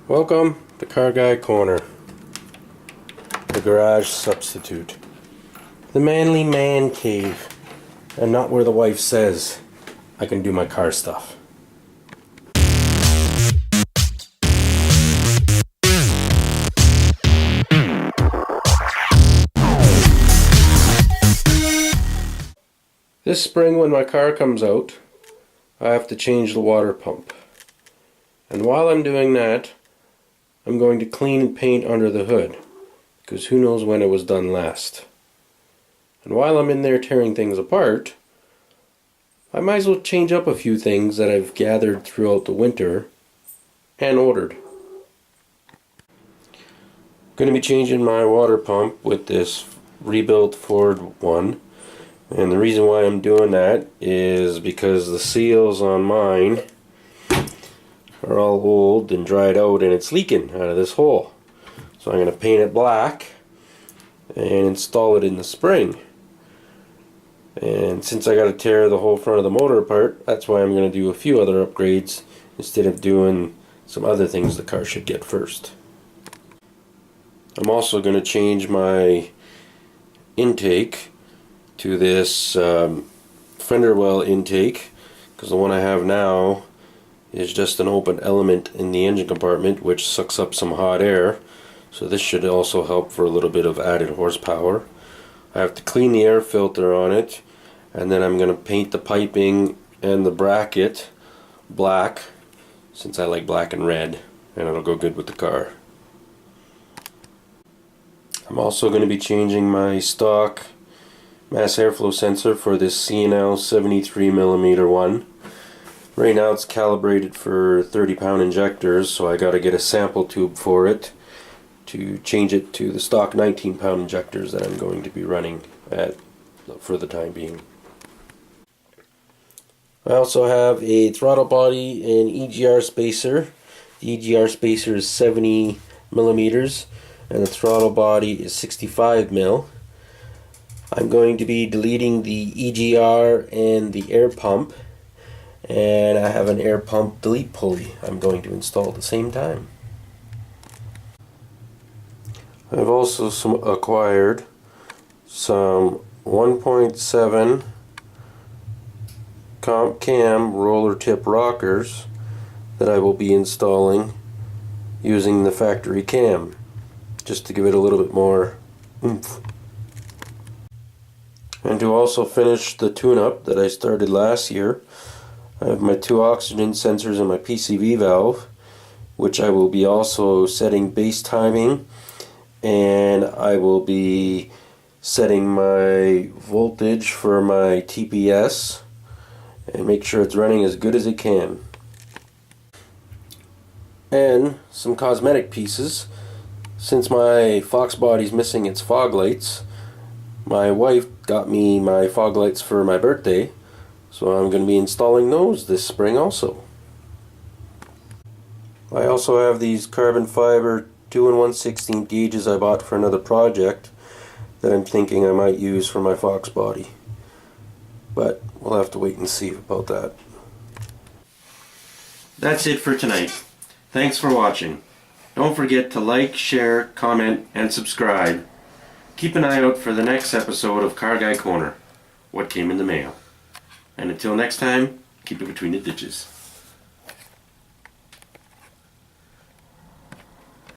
Welcome to Car Guy Corner, the garage substitute, the manly man cave, and not where the wife says I can do my car stuff. This spring when my car comes out, I have to change the water pump. And while I'm doing that, I'm going to clean and paint under the hood, because who knows when it was done last. And while I'm in there tearing things apart, I might as well change up a few things that I've gathered throughout the winter and ordered. I'm going to be changing my water pump with this rebuilt Ford one. And the reason why I'm doing that is because the seals on mine are all old and dried out and it's leaking out of this hole. So I'm going to paint it black and install it in the spring. And since I got to tear the whole front of the motor apart, that's why I'm going to do a few other upgrades instead of doing some other things the car should get first. I'm also going to change my intake to this fender well intake, because the one I have now is just an open element in the engine compartment which sucks up some hot air, so this should also help for a little bit of added horsepower. I have to clean the air filter on it, and then I'm going to paint the piping and the bracket black, since I like black and red, and it'll go good with the car. I'm also going to be changing my stock mass airflow sensor for this C&L 73mm one. Right now it's calibrated for 30-pound injectors, so I got to get a sample tube for it to change it to the stock 19-pound injectors that I'm going to be running at for the time being. I also have a throttle body and EGR spacer. The EGR spacer is 70mm and the throttle body is 65mm. I'm going to be deleting the EGR and the air pump, and I have an air pump delete pulley I'm going to install at the same time. I've also acquired some 1.7 comp cam roller tip rockers that I will be installing using the factory cam, just to give it a little bit more oomph. And to also finish the tune-up that I started last year, I have my 2 oxygen sensors and my PCV valve, which I will be also setting base timing, and I will be setting my voltage for my TPS and make sure it's running as good as it can. And some cosmetic pieces. Since my Fox body's missing its fog lights, my wife got me my fog lights for my birthday, so I'm going to be installing those this spring also. I also have these carbon fiber 2 1/16 gauges I bought for another project that I'm thinking I might use for my Fox body. But we'll have to wait and see about that. That's it for tonight. Thanks for watching. Don't forget to like, share, comment, and subscribe. Keep an eye out for the next episode of Car Guy Corner, What Came in the Mail. And until next time, keep it between the ditches.